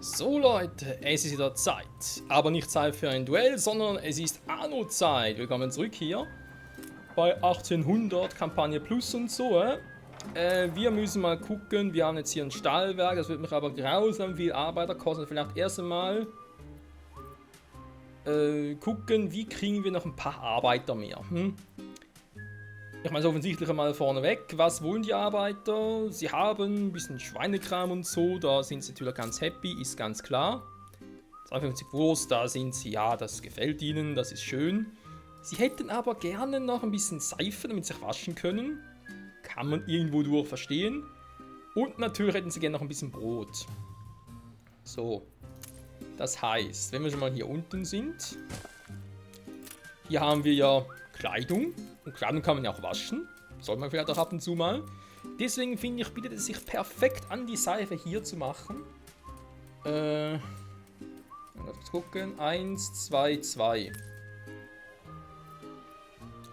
So Leute, es ist wieder Zeit. Aber nicht Zeit für ein Duell, sondern es ist Anno-Zeit. Willkommen zurück hier bei 1800 Kampagne Plus und so. Wir müssen mal gucken, wir haben jetzt hier ein Stahlwerk, das wird mich aber grausam viel Arbeiter kosten. Vielleicht erst einmal gucken, wie kriegen wir noch ein paar Arbeiter mehr. Ich meine, so offensichtlich einmal vorneweg, was wollen die Arbeiter? Sie haben ein bisschen Schweinekram und so, da sind sie natürlich ganz happy, ist ganz klar. 52 Wurst, da sind sie, ja, das gefällt ihnen, das ist schön. Sie hätten aber gerne noch ein bisschen Seife, damit sie sich waschen können. Kann man irgendwo durch verstehen. Und natürlich hätten sie gerne noch ein bisschen Brot. So. Das heißt, wenn wir schon mal hier unten sind, hier haben wir ja Kleidung. Und Kleidung kann man ja auch waschen. Soll man vielleicht auch ab und zu mal. Deswegen finde ich, bietet es sich perfekt an, die Seife hier zu machen. Lass uns gucken. 1, 2, 2.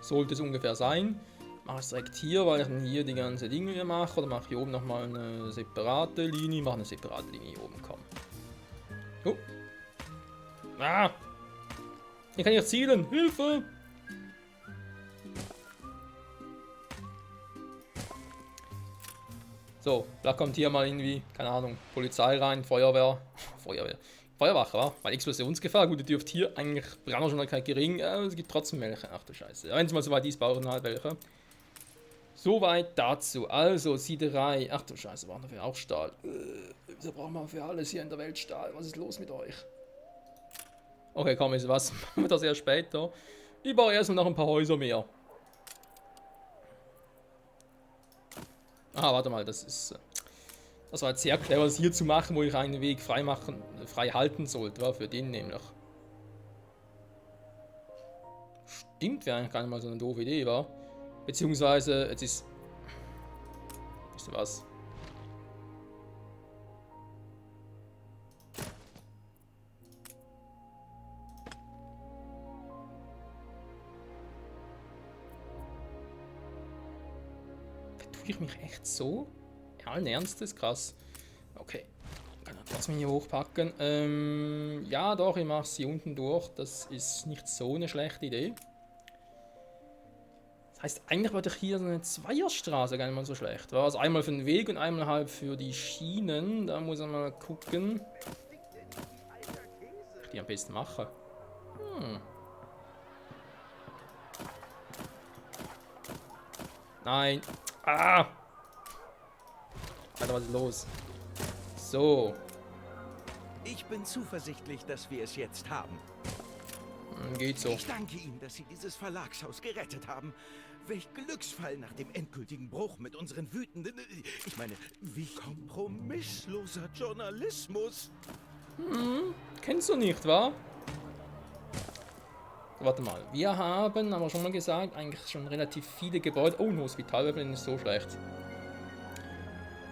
Sollte es ungefähr sein. Mache ich es direkt hier, weil ich dann hier die ganze Dinge hier mache. Oder mache ich hier oben nochmal eine separate Linie. Mache eine separate Linie hier oben. Komm. Oh. Ah! Hier kann ich zielen. Hilfe! So, da kommt hier mal irgendwie, keine Ahnung, Polizei rein, Feuerwache, wa? Weil Explosionsgefahr, gut, die dürft hier eigentlich Brandwahrscheinlichkeit gering, es gibt trotzdem welche. Ach du Scheiße. Wenn es mal so weit ist, brauchen halt welche. Soweit dazu. Also, Siederei. Ach du Scheiße, brauchen wir auch Stahl. Wieso brauchen wir für alles hier in der Welt Stahl? Was ist los mit euch? Okay, komm, ist was. Machen wir das erst später. Ich baue erstmal noch ein paar Häuser mehr. Ah, warte mal, das war jetzt sehr clever, das hier zu machen, wo ich einen Weg frei halten sollte, war für den nämlich. Stimmt, wäre eigentlich gar nicht mal so eine doofe Idee, war. Beziehungsweise, jetzt ist... Wisst ihr was? Vertue ich mich echt so? Ja, allen Ernstes? Krass. Okay. Kann ich trotzdem hier hochpacken. Ja, doch, ich mache sie unten durch. Das ist nicht so eine schlechte Idee. Das heißt, eigentlich wollte ich hier so eine Zweierstraße gar nicht mal so schlecht. War also einmal für den Weg und einmal halb für die Schienen. Da muss man mal gucken. Ich die am besten mache. Nein. Ah! Alter, was ist los? So. Ich bin zuversichtlich, dass wir es jetzt haben. Geht so. Ich danke Ihnen, dass Sie dieses Verlagshaus gerettet haben. Welch Glücksfall nach dem endgültigen Bruch mit unseren wütenden... Ich meine, wie kompromissloser Journalismus. Kennst du nicht, wa? So, warte mal. Wir haben, aber schon mal gesagt, eigentlich schon relativ viele Gebäude. Oh, ein Hospital wäre nicht so schlecht.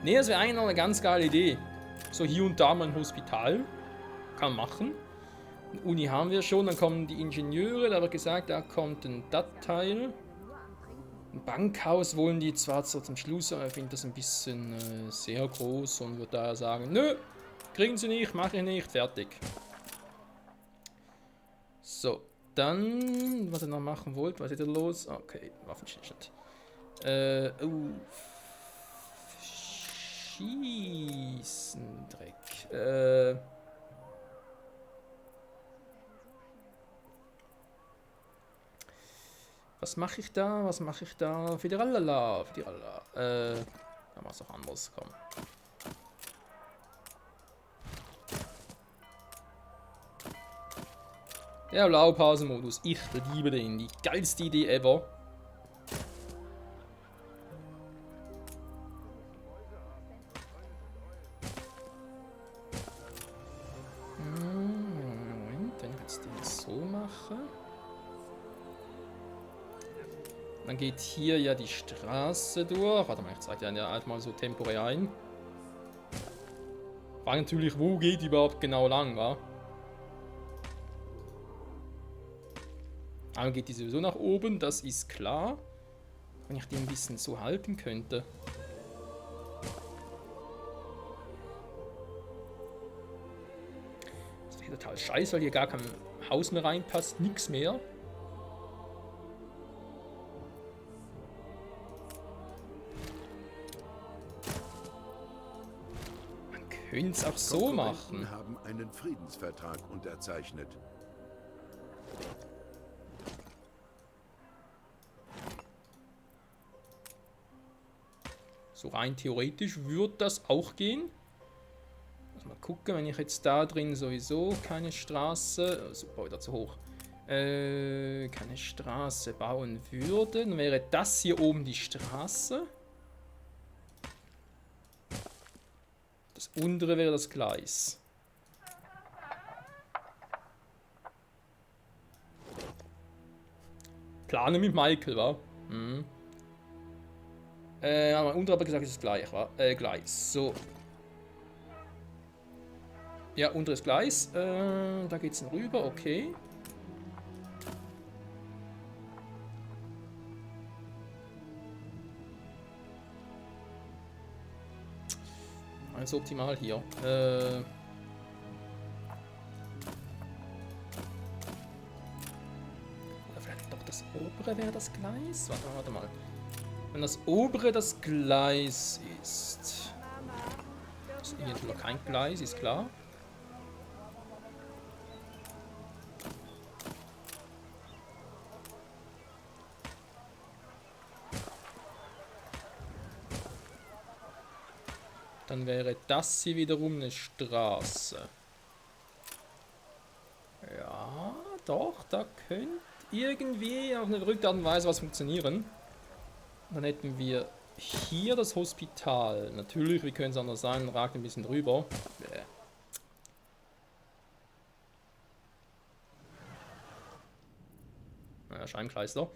Ne, das wäre eigentlich noch eine ganz geile Idee. So hier und da mal ein Hospital. Kann man machen. Eine Uni haben wir schon, dann kommen die Ingenieure, da wird gesagt, da kommt ein Teil. Ein Bankhaus wollen die zwar so zum Schluss, aber ich finde das ein bisschen sehr groß und würde daher sagen, nö, kriegen sie nicht, mache ich nicht, fertig. So, dann, was ihr noch machen wollt, was ist da los? Okay, Waffenstillstand. Schießen, Dreck. Was mache ich da? Was mache ich da? Fidiralala. Da mach's auch anders, komm. Der Blaupausenmodus. Ich liebe den. Die geilste Idee ever. Moment, wenn ich jetzt den so mache. Dann geht hier ja die Straße durch. Warte mal, ich zeige dir ja halt mal so temporär ein. Frage natürlich, wo geht die überhaupt genau lang, wa? Einmal geht die sowieso nach oben, das ist klar. Wenn ich die ein bisschen so halten könnte. Total scheiße, weil hier gar kein Haus mehr reinpasst, nichts mehr. Man könnte es auch so machen. Haben einen Friedensvertrag unterzeichnet. So rein theoretisch würde das auch gehen. Mal gucken, wenn ich jetzt da drin sowieso keine Straße, super, wieder zu hoch, keine Straße bauen würde, dann wäre das hier oben die Straße. Das untere wäre das Gleis. Plane mit Michael, wa? Mhm. Aber untere habe ich gesagt, ist es gleich, wa? Gleis. So. Ja, unteres Gleis. Da geht's dann rüber, okay. Also optimal hier. Oder vielleicht doch das obere wäre das Gleis? Warte mal. Wenn das obere das Gleis ist. Das ist hier noch kein Gleis, ist klar. Dann wäre das hier wiederum eine Straße. Ja, doch, da könnte irgendwie auf eine verrückte Art und Weise was funktionieren. Dann hätten wir hier das Hospital. Natürlich, wie könnte es anders sein, ragt ein bisschen drüber. Naja, Scheibenkleister.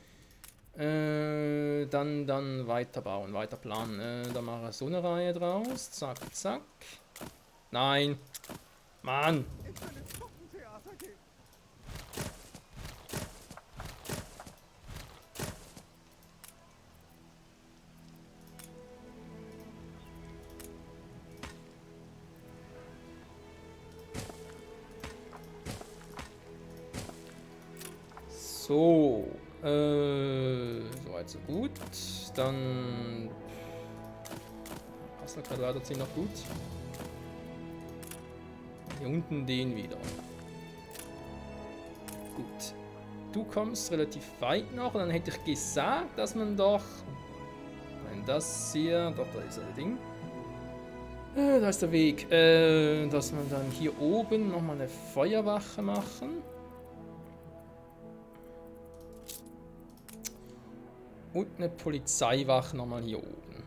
Dann weiterbauen, weiter planen. Da mache ich so eine Reihe draus. Zack, zack. Nein. Mann. So. Soweit so gut. Dann passt der Quadrate ziemlich noch gut. Hier unten den wieder. Gut. Du kommst relativ weit noch. Und dann hätte ich gesagt, dass man doch. Wenn das hier. Doch, da ist das Ding. Da ist der Weg. Dass man dann hier oben nochmal eine Feuerwache machen. Und eine Polizeiwache nochmal hier oben.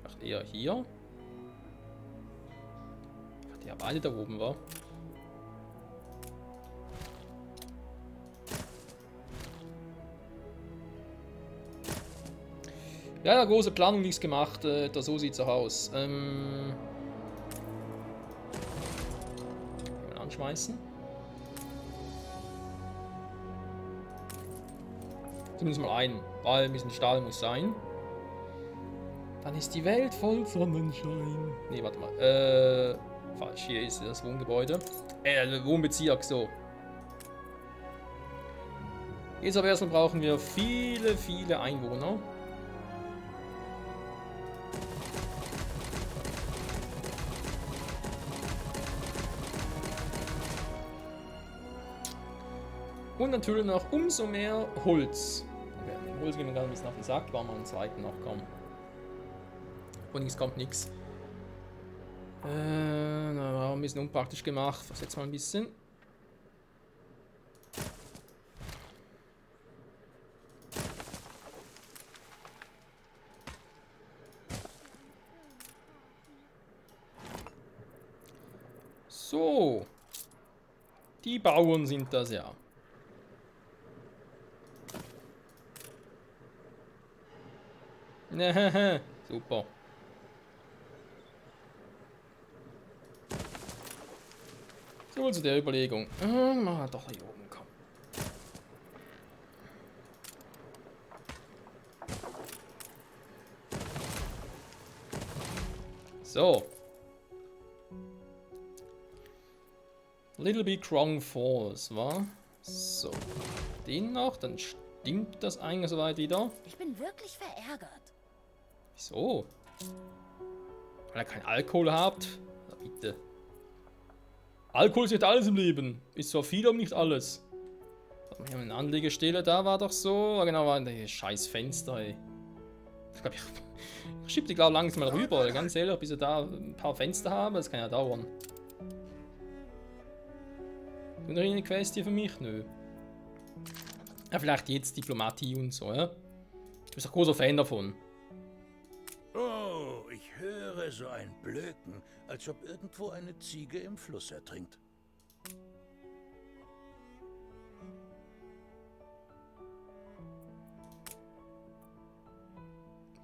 Vielleicht eher hier. Vielleicht eher beide da oben, war. Ja, große Planung, nichts gemacht. Da so sieht's auch aus. Mal anschmeißen. Zumindest mal einen, weil ein bisschen Stahl muss sein. Dann ist die Welt voll Sonnenschein. Ne, warte mal. Falsch, hier ist das Wohngebäude. Wohnbezirk, so. Jetzt aber erstmal brauchen wir viele, viele Einwohner. Und natürlich noch umso mehr Holz. Okay, Holz gehen wir gerade ein bisschen auf den Sack, bauen wir einen zweiten noch, komm. Und nichts kommt nichts. War ein bisschen unpraktisch gemacht. Was jetzt mal ein bisschen. So. Die Bauern sind das ja. Super. So, zu der Überlegung. Mal doch hier oben kommen. So. Little Big Wrong Falls, wa? So. Den noch, dann stimmt das eigentlich soweit wieder. Ich bin wirklich verärgert. Wieso? Weil ihr keinen Alkohol habt? Na bitte. Alkohol ist nicht alles im Leben. Ist zwar viel, aber nicht alles. Wir haben eine Anlegestelle, da war doch so. Genau, war ein scheiß Fenster, ey. Ich glaube, ich schieb die, glaube ich, langsam mal rüber. Ganz ehrlich, bis ich da ein paar Fenster habe, das kann ja dauern. Und noch eine Quest hier für mich? Nö. Ja, vielleicht jetzt Diplomatie und so, ja? Du bist ein großer Fan davon. Oh, ich höre so ein Blöken, als ob irgendwo eine Ziege im Fluss ertrinkt.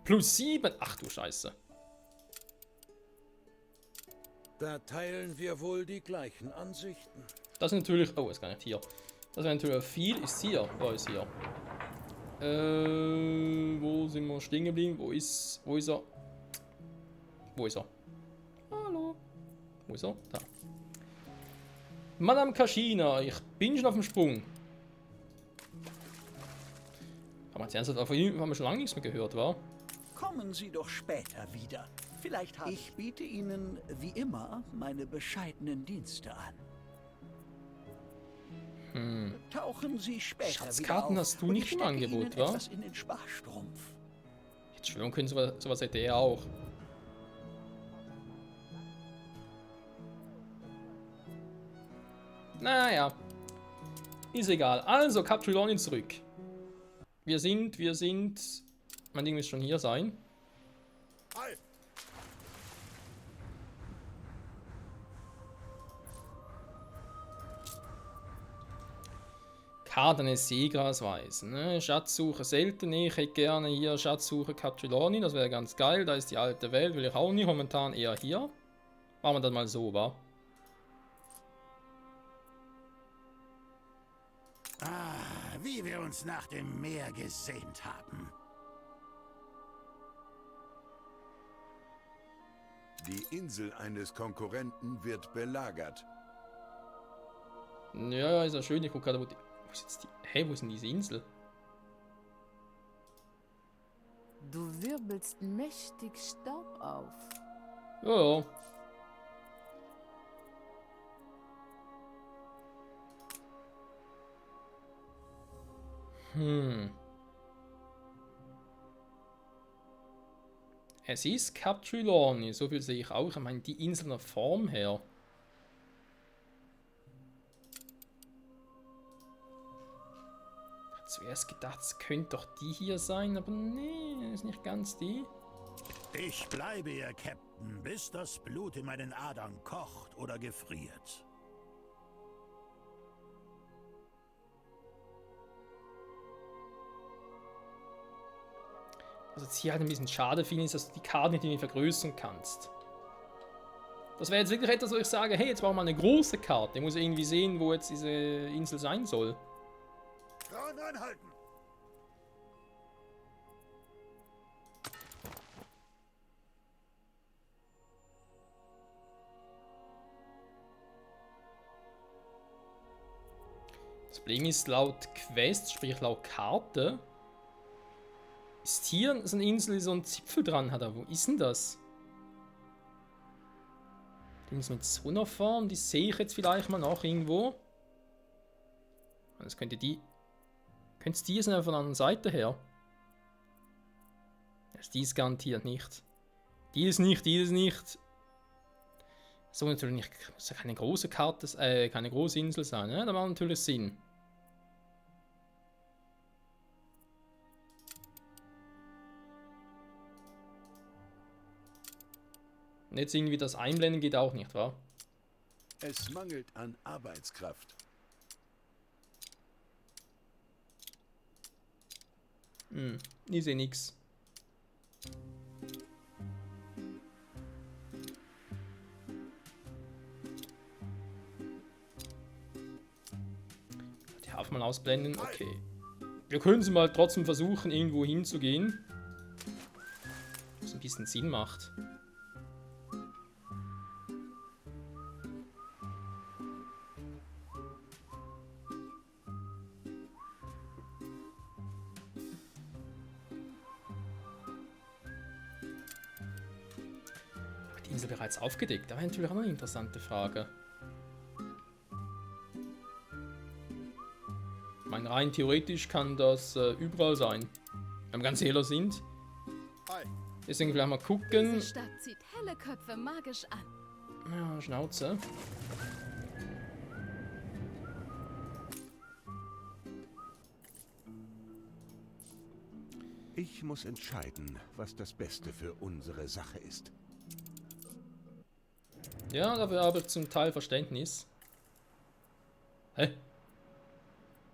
+7. Ach du Scheiße. Da teilen wir wohl die gleichen Ansichten. Das ist natürlich... Oh, ist gar nicht hier. Das wäre natürlich viel. Ist hier. Wo ist hier? Wo sind wir stehen geblieben? Wo ist er? Wo ist er? Hallo? Wo ist er? Da. Madame Kashina, ich bin schon auf dem Sprung. Haben wir schon lange nichts mehr gehört, wa? Kommen Sie doch später wieder. Vielleicht habe ich biete Ihnen, wie immer, meine bescheidenen Dienste an. Tauchen Sie später Schatzkarten wieder auf hast du und nicht ich im stecke Angebot, Ihnen wa? etwas in den Sparstrumpf. Jetzt schwören können, sowas hätte er auch. Naja. Ist egal. Also, Captuloni zurück. Wir sind... Mein Ding muss schon hier sein. Halt! Karten Seegrasweisen. Ne? Schatzsuche selten. Ich hätte gerne hier Schatzsuche Captuloni. Das wäre ganz geil. Da ist die alte Welt. Will ich auch nicht. Momentan eher hier. Machen wir das mal so, wa? Ah, wie wir uns nach dem Meer gesehnt haben. Die Insel eines Konkurrenten wird belagert. Ja, ist ja schön. Ich gucke gerade, wo ist jetzt die... Hey, wo ist denn diese Insel? Du wirbelst mächtig Staub auf. Ja, ja. Es ist Captuloni, so viel sehe ich auch. Ich meine, die Insel in der Form her. Zuerst gedacht, es könnte doch die hier sein, aber nee, ist nicht ganz die. Ich bleibe Ihr Captain, bis das Blut in meinen Adern kocht oder gefriert. Was jetzt hier halt ein bisschen schade finde, ist, dass du die Karte nicht irgendwie vergrößern kannst. Das wäre jetzt wirklich etwas, wo ich sage, hey, jetzt brauchen wir eine große Karte. Ich muss irgendwie sehen, wo jetzt diese Insel sein soll. Frauen anhalten! Das Problem ist, laut Quest, sprich laut Karte, ist hier so eine Insel, die so einen Zipfel dran hat. Aber wo ist denn das? Die ist mit so einer Form, die sehe ich jetzt vielleicht mal noch irgendwo. Das könnte die... Könnte es die sein von der anderen Seite her? Also die ist garantiert nicht. Die ist nicht, die ist nicht. So natürlich nicht. Muss ja keine große Karte, keine große Insel sein, ne? Da macht natürlich Sinn. Und jetzt irgendwie das Einblenden geht auch nicht, wa? Es mangelt an Arbeitskraft. Ich sehe nix. Die Hafen mal ausblenden, okay. Wir können sie mal trotzdem versuchen, irgendwo hinzugehen. Was ein bisschen Sinn macht. die Insel bereits aufgedeckt? Das wäre natürlich auch eine interessante Frage. Ich meine, rein theoretisch kann das überall sein. Wenn wir ganz ehrlich sind. Deswegen vielleicht mal gucken. Diese Stadt zieht helle Köpfe magisch an. Ja, Schnauze. Ich muss entscheiden, was das Beste für unsere Sache ist. Ja, dafür habe ich zum Teil Verständnis. Hä?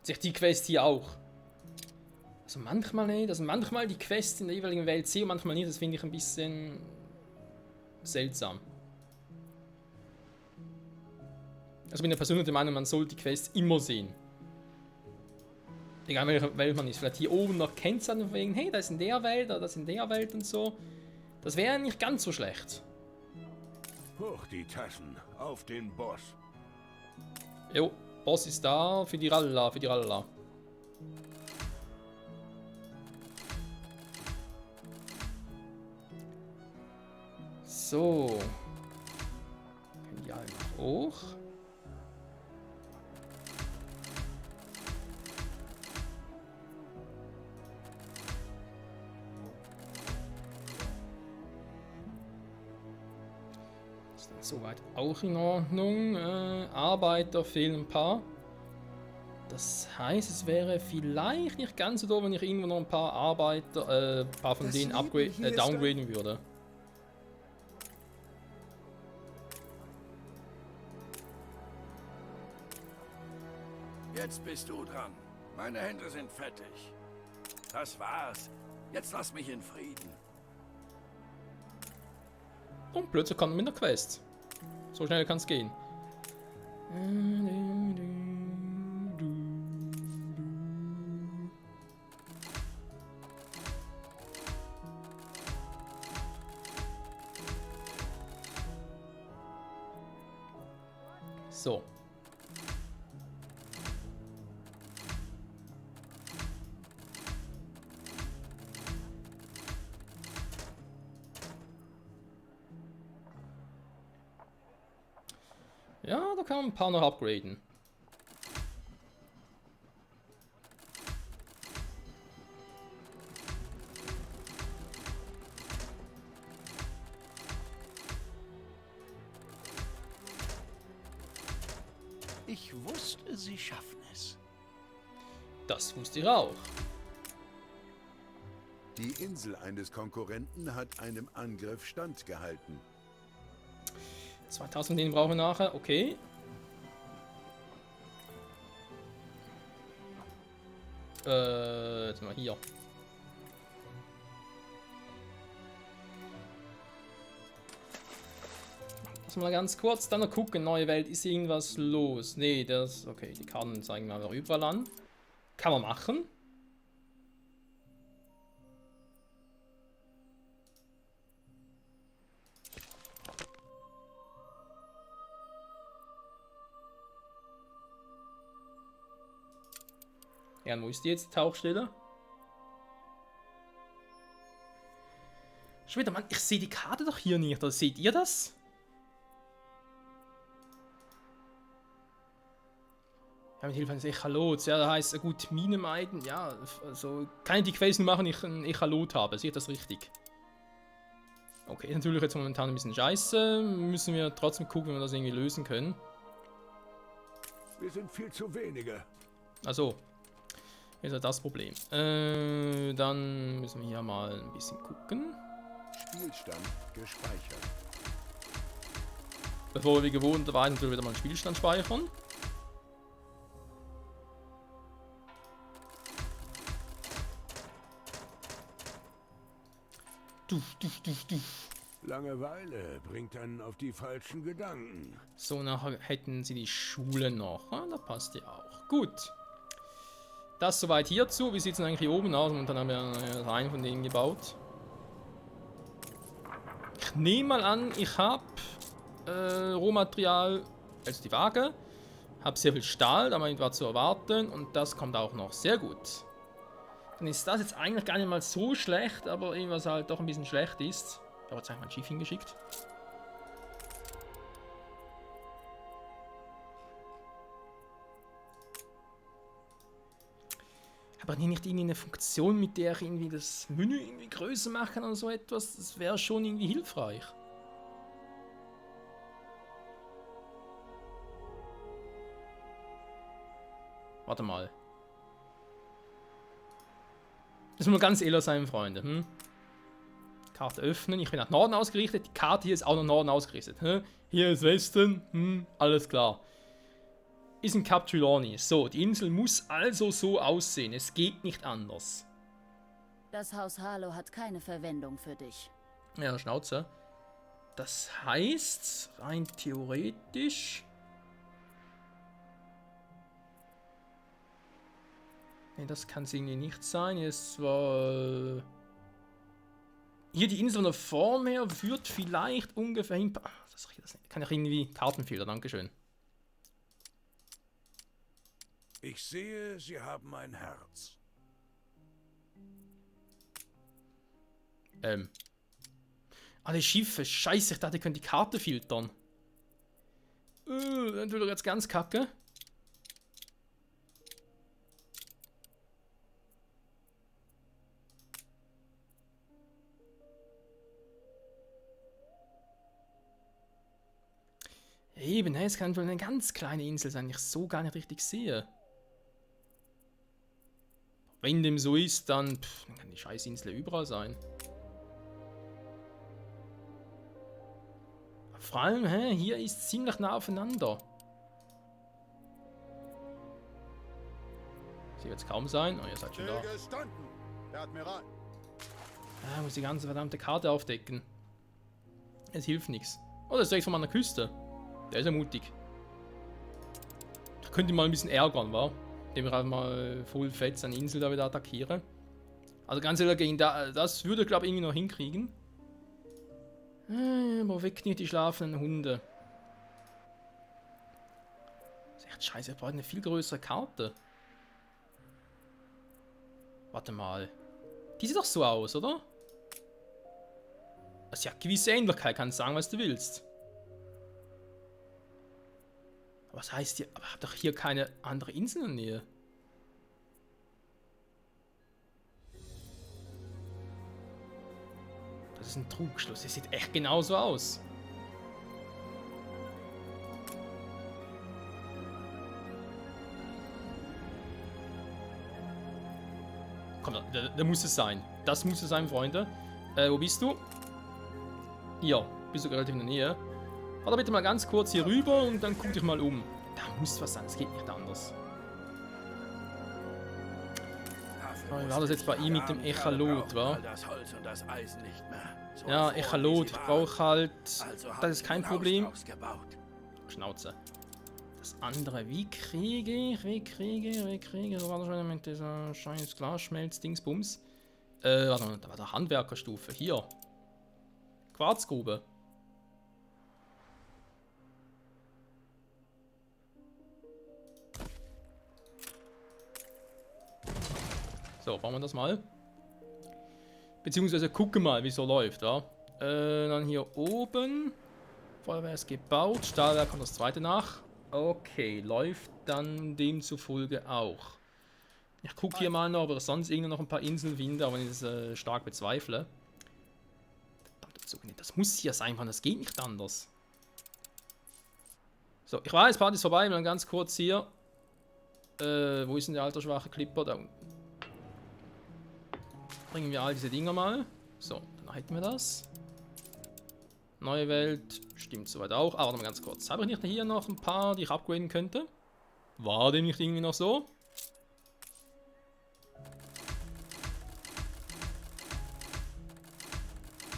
Sich die Quest hier auch. Also manchmal nicht, also manchmal die Quests in der jeweiligen Welt sehen, manchmal nicht, das finde ich ein bisschen seltsam. Also bin ich persönlich der Meinung, man sollte die Quests immer sehen. Egal welche Welt man ist. Vielleicht hier oben noch Kennzeichen wegen, hey, das ist in der Welt oder das ist in der Welt und so. Das wäre nicht ganz so schlecht. Hoch die Taschen, auf den Boss. Jo, Boss ist da, für die Ralla, für die Ralla. So. Können die alle noch hoch? Ist dann soweit auch in Ordnung. Arbeiter fehlen ein paar. Das heißt, es wäre vielleicht nicht ganz so doof, wenn ich irgendwo noch ein paar Arbeiter, ein paar von denen downgraden würde. Jetzt bist du dran. Meine Hände sind fertig. Das war's. Jetzt lass mich in Frieden. Und plötzlich kommt man mit einer Quest. So schnell kann es gehen. So. Ja, da kann man ein paar noch upgraden. Ich wusste, Sie schaffen es. Das wusste ich auch. Die Insel eines Konkurrenten hat einem Angriff standgehalten. 2000 den brauchen wir nachher, okay. Jetzt mal hier. Lass mal ganz kurz, dann noch gucken, neue Welt, ist irgendwas los? Nee, das, okay, die Karten zeigen wir überall an. Kann man machen. Ja, wo ist die jetzt, die Tauchstelle? Schon wieder, Mann, ich sehe die Karte doch hier nicht, oder seht ihr das? Ja, mit Hilfe eines Echalots, ja, das heißt, gut, Mine meiden, ja, also, kann ich die Quest nur machen, wenn ich ein Echalot habe, seht das richtig? Okay, natürlich jetzt momentan ein bisschen scheiße, müssen wir trotzdem gucken, wie wir das irgendwie lösen können. Wir sind viel zu wenige. Also. Ist ja das Problem. Dann müssen wir hier mal ein bisschen gucken. Spielstand gespeichert. Bevor wir wie gewohnt dabei natürlich wieder mal einen Spielstand speichern. Langeweile bringt einen auf die falschen Gedanken. So, nachher hätten sie die Schule noch. Ah, da passt die auch. Gut. Das soweit hierzu. Wie sieht es denn eigentlich hier oben aus? Und dann haben wir einen von denen gebaut. Ich nehme mal an, ich habe Rohmaterial, also die Waage. Habe sehr viel Stahl, damit war zu erwarten. Und das kommt auch noch sehr gut. Dann ist das jetzt eigentlich gar nicht mal so schlecht, aber irgendwas halt doch ein bisschen schlecht ist. Ich habe jetzt eigentlich mal ein Schiff hingeschickt. Aber hier nicht irgendwie eine Funktion, mit der ich irgendwie das Menü irgendwie größer machen kann oder so etwas. Das wäre schon irgendwie hilfreich. Warte mal. Müssen wir ganz ehrlich sein, Freunde. Hm? Karte öffnen. Ich bin nach Norden ausgerichtet. Die Karte hier ist auch nach Norden ausgerichtet. Hm? Hier ist Westen. Alles klar. Ist in Cap Trelawney. So, die Insel muss also so aussehen. Es geht nicht anders. Das Haus Harlow hat keine Verwendung für dich. Ja, Schnauze. Das heißt, rein theoretisch... Ne, das kann es irgendwie nicht sein. Es war... Hier die Insel von der Form her wird vielleicht ungefähr hin... Das kann ich irgendwie... Kartenfehler, dankeschön. Ich sehe, Sie haben ein Herz. Alle Schiffe. Scheiße, ich dachte, ich könnte die Karte filtern. Dann wird er jetzt ganz kacke. Eben, es kann wohl eine ganz kleine Insel sein, die ich so gar nicht richtig sehe. Wenn dem so ist, dann kann die Scheißinsel überall sein. Vor allem, hier ist ziemlich nah aufeinander. Sie wird es kaum sein. Oh, ihr seid schon da. Gestanden, Herr Admiral. Ich muss die ganze verdammte Karte aufdecken. Es hilft nichts. Oh, das ist direkt von meiner Küste. Der ist ja mutig. Da könnte ich mal ein bisschen ärgern, wa? Indem ich einfach mal voll fett seine Insel da wieder attackiere. Also ganz ehrlich, gegen das würde ich glaube ich irgendwie noch hinkriegen. Wo wegkniet die schlafenden Hunde? Das ist echt scheiße, ich brauche eine viel größere Karte. Warte mal. Die sieht doch so aus, oder? Das ist ja gewisse Ähnlichkeit, kannst sagen, was du willst. Was heißt hier? Aber habt doch hier keine andere Insel in der Nähe. Das ist ein Trugschluss. Das sieht echt genauso aus. Komm, da muss es sein. Das muss es sein, Freunde. Wo bist du? Hier. Bist du relativ in der Nähe. Warte bitte mal ganz kurz hier rüber und dann guck dich mal um. Da muss was sein, es geht nicht anders. Ich war das jetzt bei ihm mit dem Echolot, wa? Ja, Echolot, ich brauche halt... Das ist kein Problem. Schnauze. Das andere, wie kriege ich? So war das schon mit dieser scheiß Glasschmelz-Dingsbums. Warte mal, da war der Handwerkerstufe. Hier. Quarzgrube. So, bauen wir das mal. Beziehungsweise gucken mal, wie es so läuft, ja. Dann hier oben. Feuerwehr ist gebaut. Stahlwerk kommt das zweite nach. Okay, läuft dann demzufolge auch. Ich gucke hier mal noch, ob es sonst irgendwie noch ein paar Inseln finde, aber wenn ich das stark bezweifle. Das muss hier sein, Mann, das geht nicht anders. So, ich weiß, Party ist vorbei, dann ganz kurz hier. Wo ist denn der alter schwache Clipper? Da unten. Bringen wir all diese Dinger mal. So, dann hätten wir das. Neue Welt, stimmt soweit auch. Aber warte mal ganz kurz. Habe ich nicht hier noch ein paar, die ich upgraden könnte? War dem nicht irgendwie noch so?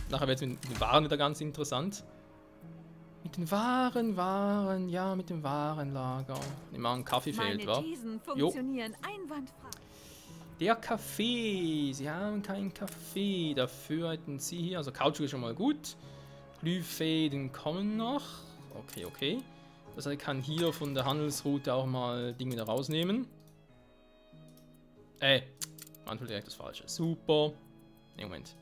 Nachher wird es mit den Waren wieder ganz interessant. Mit den Waren, ja, mit dem Warenlager. Nehmen wir einen Kaffee fehlt, wa? Thesen funktionieren einwandfrei. Der Kaffee. Sie haben keinen Kaffee. Dafür hätten Sie hier. Also Kautschuk ist schon mal gut. Glühfäden kommen noch. Okay, okay. Das heißt, ich kann hier von der Handelsroute auch mal Dinge da rausnehmen. Manchmal direkt das Falsche. Super. Nee, Moment.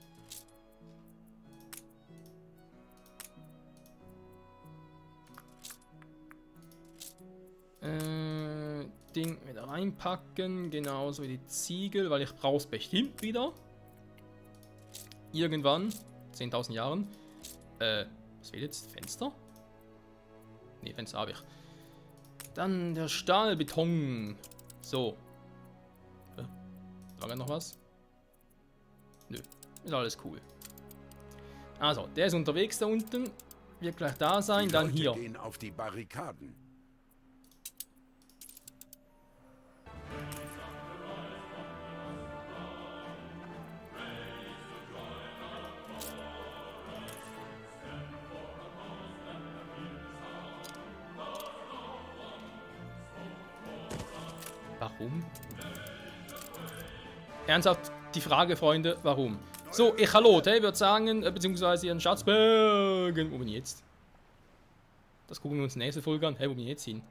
Ding wieder reinpacken, genauso wie die Ziegel, weil ich brauche es bestimmt wieder. Irgendwann, 10.000 Jahren. Was fehlt jetzt? Fenster? Ne, Fenster habe ich. Dann der Stahlbeton. So. War noch was? Nö, ist alles cool. Also, der ist unterwegs da unten. Wird gleich da sein, dann hier. Gehen auf die Barrikaden. Warum? Ernsthaft die Frage, Freunde, warum? So, Echolot, ich würde sagen, beziehungsweise ihren Schatzbergen. Wo bin ich jetzt? Das gucken wir uns nächste Folge an. Hey, wo bin ich jetzt hin?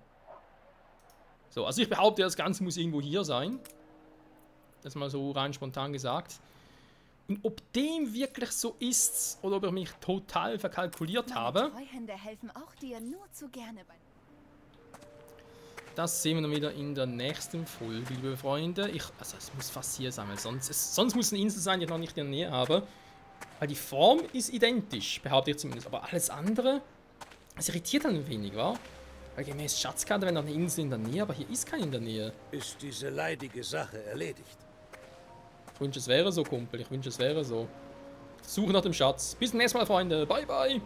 So, also ich behaupte, das Ganze muss irgendwo hier sein. Das mal so rein spontan gesagt. Und ob dem wirklich so ist, oder ob ich mich total verkalkuliert habe, Treuhände helfen auch dir nur zu gerne bei. das sehen wir dann wieder in der nächsten Folge, liebe Freunde. Also es muss fast hier sein, weil sonst muss eine Insel sein, die ich noch nicht in der Nähe habe. Weil die Form ist identisch, behaupte ich zumindest. Aber alles andere, das irritiert dann ein wenig, wa? Weil gemäß Schatzkarte wäre noch eine Insel in der Nähe, aber hier ist keine in der Nähe. Ist diese leidige Sache erledigt? Ich wünsche, es wäre so, Kumpel. Ich wünsche, es wäre so. Suche nach dem Schatz. Bis zum nächsten Mal, Freunde. Bye, bye.